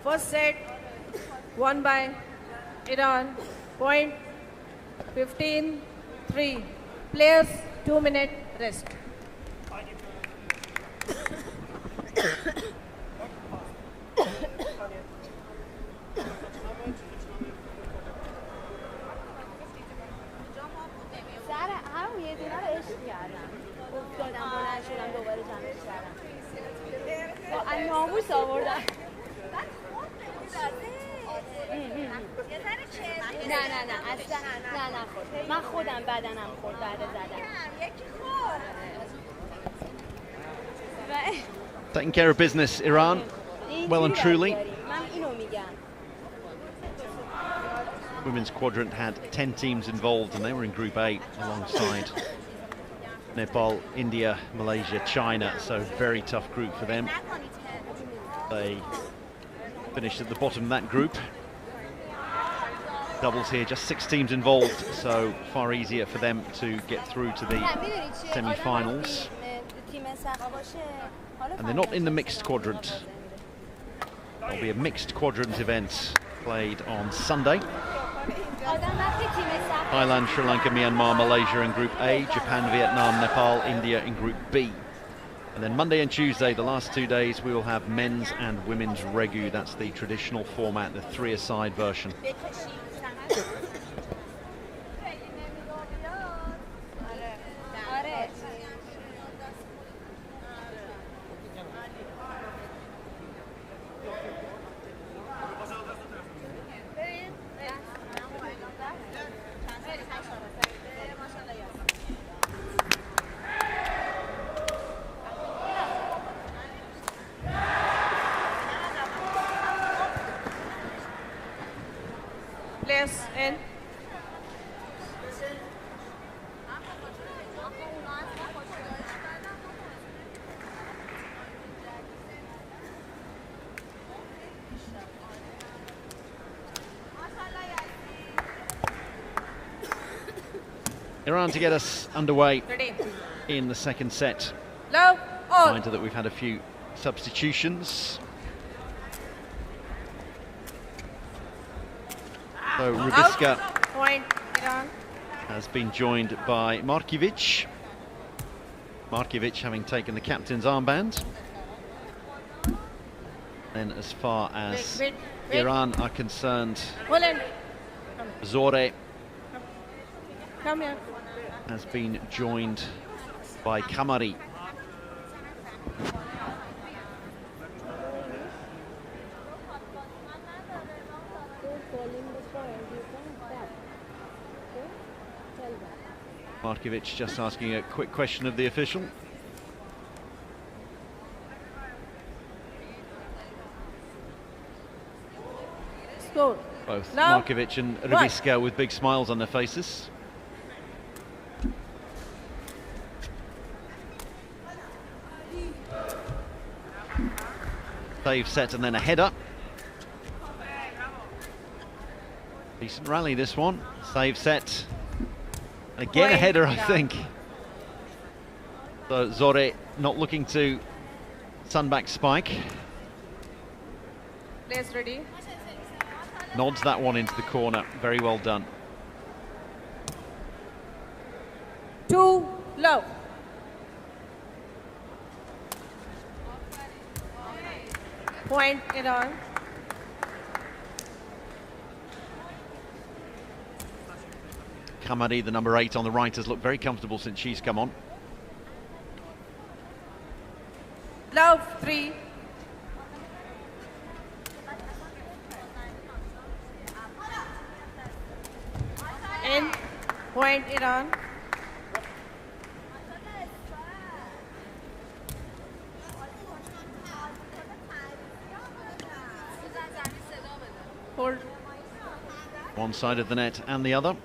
First set won by Iran. Point 15-3. Players 2-minute rest. Taking care of business, Iran, well and truly. Women's quadrant had 10 teams involved, and they were in Group A alongside Nepal, India, Malaysia, China, so very tough group for them. They finished at the bottom of that group. Doubles here, just 6 teams involved, so far easier for them to get through to the semi-finals. And they're not in the mixed quadrant. There'll be a mixed quadrant event played on Sunday. Thailand, Sri Lanka, Myanmar, Malaysia in Group A, Japan, Vietnam, Nepal, India in Group B. And then Monday and Tuesday, the last 2 days, we will have men's and women's regu. That's the traditional format, the 3-a-side version. In. Iran to get us underway in the second set. Love all. Reminder that we've had a few substitutions. So Rubiska has been joined by Markovic. Markovic having taken the captain's armband. Then as far as Iran are concerned, Zore has been joined by Kamari. Markovic just asking a quick question of the official. Score. Both Markovic and Rubiska with big smiles on their faces. Save set and then a header. Decent rally this one. Save set. Again a header, I think. So Zore not looking to sunback spike. Players ready. Nods that one into the corner. Very well done. 2 low. Point Iran. Kamari, the number 8 on the right, has looked very comfortable since she's come on. Love 3. In. Point Iran. Hold. One side of the net and the other.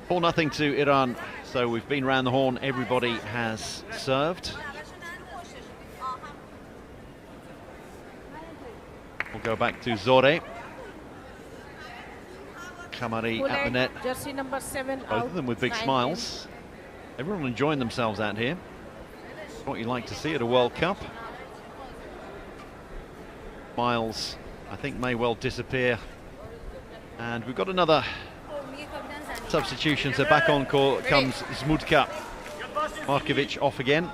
Four nothing to Iran, so we've been round the horn, everybody has served. We'll go back to Zore. Kamari at the net. Jersey number 7 Both of them with big smiles. Everyone enjoying themselves out here. What you like to see at a World Cup. Miles, I think, may well disappear. And we've got another substitution, so back on court comes Zmutka. Markovic off again.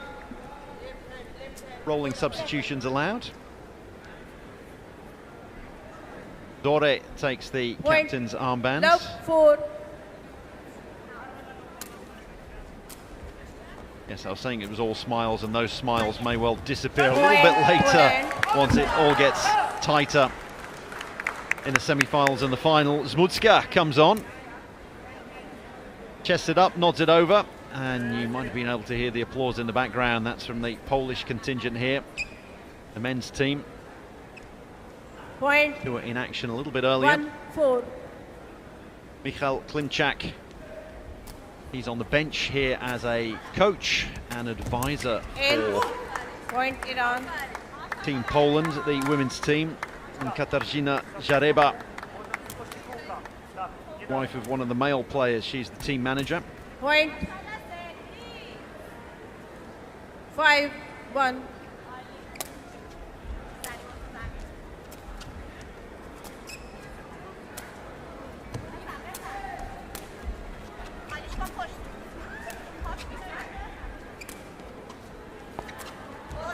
Rolling substitutions allowed. Dore takes the captain's armband. Love 4. Yes, I was saying it was all smiles, and those smiles may well disappear a little bit later once it all gets tighter in the semi-finals and the final. Zmutka comes on. Chests it up, nods it over, and you might have been able to hear the applause in the background. That's from the Polish contingent here, the men's team, who were in action a little bit earlier. 1-4. Michal Klimczak, he's on the bench here as a coach and advisor for Point Iran. Team Poland, the women's team, and Katarzyna Jareba, wife of one of the male players, she's the team manager. Point. 5-1.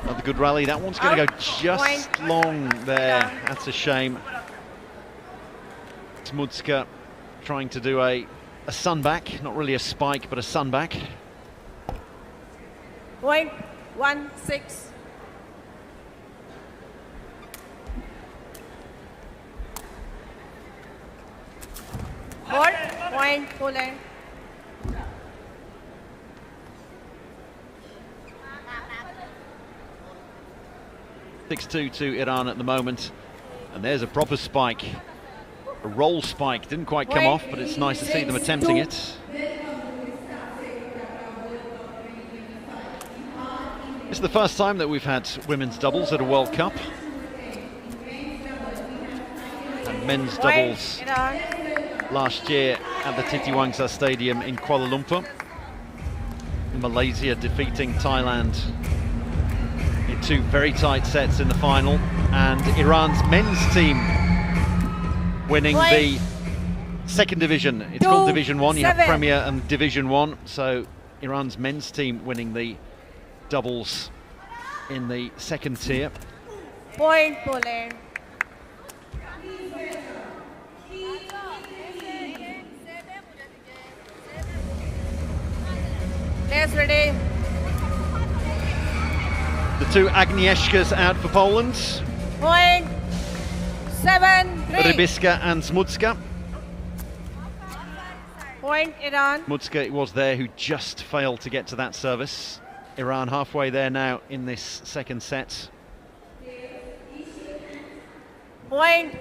Another good rally. That one's going to go just long there. That's a shame. Zmutka trying to do a sunback, not really a spike, but a sunback. Point 1-6. Point Poland. (6-2) to Iran at the moment, and there's a proper spike, a roll spike. Didn't quite come off, but it's nice to see them attempting it. It's the first time that we've had women's doubles at a World Cup, and men's doubles last year at the Titiwangsa Stadium in Kuala Lumpur. Malaysia defeating Thailand in 2 very tight sets in the final, and Iran's men's team winning the second division. It's called Division 1, you have Premier and Division 1, so Iran's men's team winning the doubles in the second tier. Point Poland. Players ready. The 2 Agnieszkas out for Poland. Point 7-3. Rybiska and Zmutka. Point Iran. Zmutka was there, who just failed to get to that service. Iran halfway there now in this second set. Point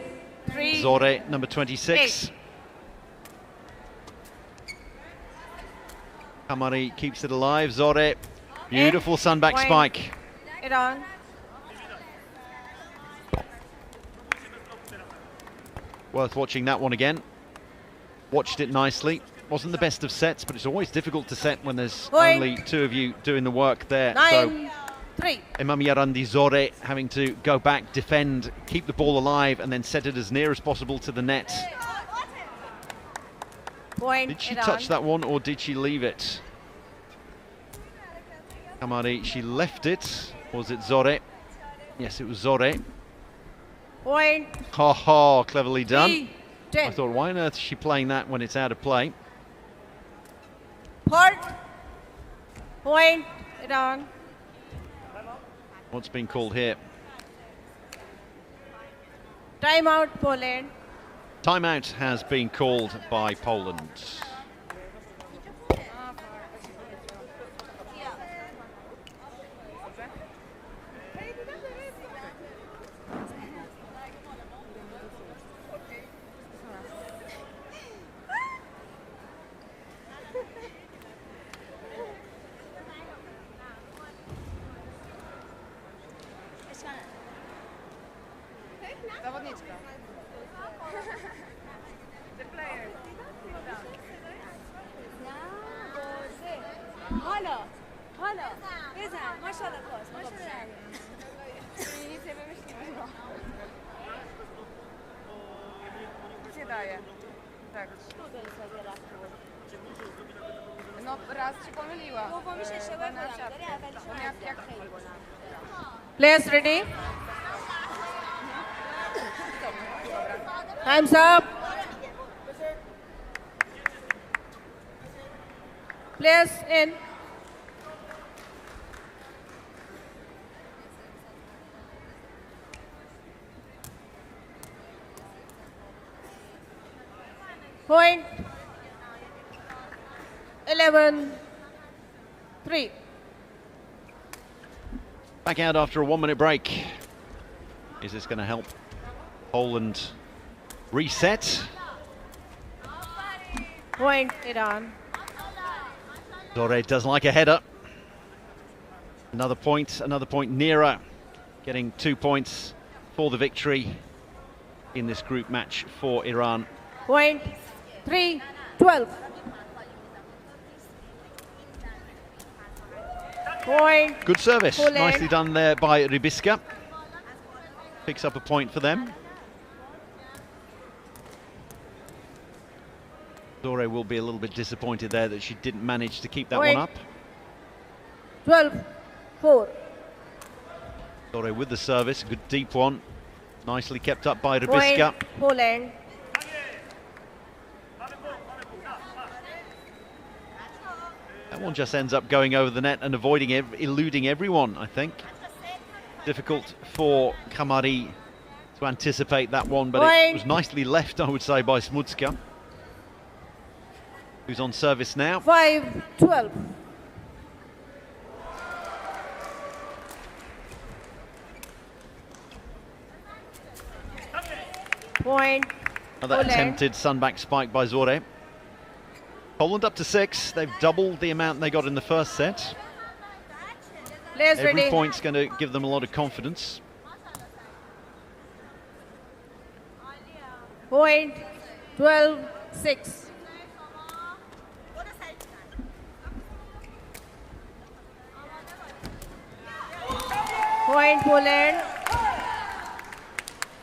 3. Zore, number 26. Kamari keeps it alive. Zore, beautiful sunback spike. Iran. Worth watching that one again. Watched it nicely. Wasn't the best of sets, but it's always difficult to set when there's only 2 of you doing the work there. 9-3. Imam Yarandi Zore having to go back, defend, keep the ball alive, and then set it as near as possible to the net. Point Did she Iran. touch that one, or did she leave it? Kamari, she left it. Or was it Zore? Yes, it was Zore. Point. Ha ha, cleverly done. 10. I thought, why on earth is she playing that when it's out of play? Point Iran. What's been called here? Timeout Poland. Timeout has been called by Poland. حالا بزن ماشاءالله باز ماشاءالله این سببش نمیشه چه داره tak no raz ci pomyliła دومیش اشتباه کردم داری اولیش خیلی Players ready? Time's up. Players in. Point 11-3. Back out after a 1-minute break. Is this going to help Poland reset? Point Iran. Zore does like a header. Another point nearer, getting 2 points for the victory in this group match for Iran. Point 3-12. Point. Good service, Poland. nicely done there by Rybiska. Picks up a point for them. Zore will be a little bit disappointed there that she didn't manage to keep that one up. 12-4. Zore with the service, good deep one. Nicely kept up by Rybiska. Point Poland. That one just ends up going over the net and eluding everyone, I think. Difficult for Kamari to anticipate that one, but it was nicely left, I would say, by Smutska, who's on service now. 5-12. Point. Another Poland. attempted sunback spike by Zore. Poland up to 6. They've doubled the amount they got in the first set. Players Every ready. point's going to give them a lot of confidence. Point 12-6. Point Poland.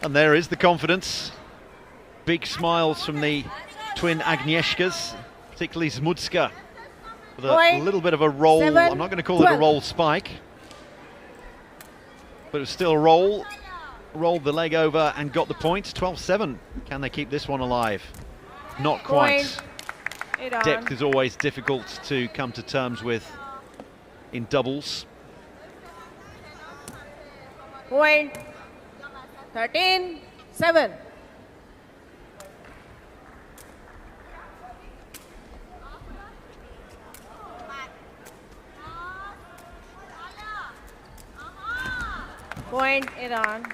And there is the confidence. Big smiles from the twin Agnieszkas, particularly Smutska, with a little bit of a roll. 7, I'm not going to call it a 12. roll spike, but it was still a roll. Rolled the leg over and got the point. 12-7. Can they keep this one alive? Not quite. Point Iran. Depth is always difficult to come to terms with in doubles. Point 13-7. Point Iran.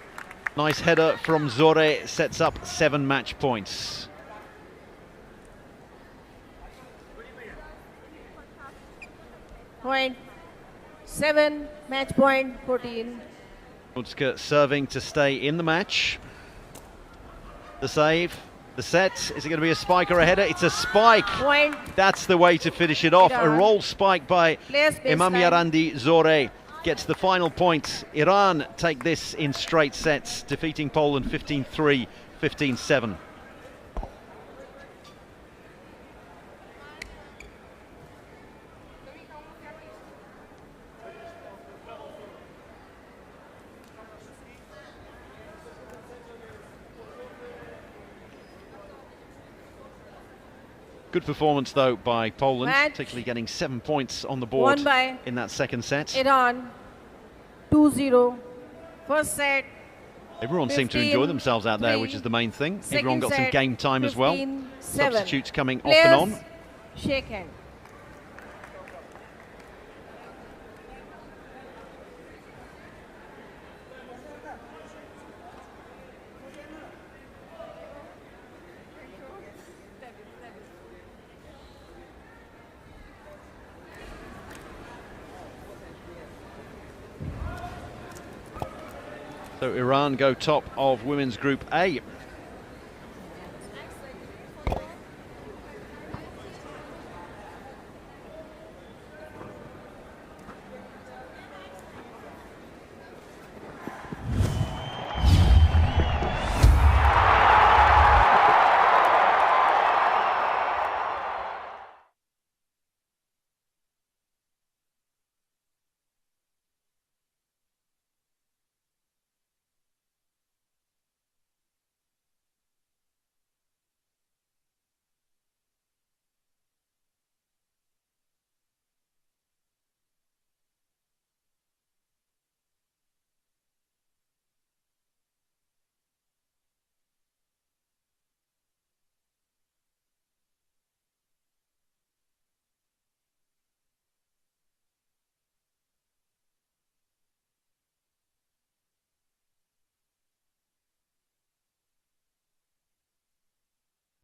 Nice header from Zore, sets up 7 match points. Point 7, match point 14. Smutska serving to stay in the match. The save, the set, is it going to be a spike or a header? It's a spike. Point. That's the way to finish it off. A Iran. roll spike by Players Imam baseline. Yarandi Zore gets the final point. Iran take this in straight sets, defeating Poland 15-3, 15-7. Good performance though by Poland, Match. particularly getting 7 points on the board Won by in that second set. Iran 2-0. First set. Everyone seemed to 15, enjoy themselves out there, which 3. is the main thing. Second Everyone got some set, game time as well. 15-7. Substitutes coming off Players and on. shake hand. So Iran go top of women's Group A.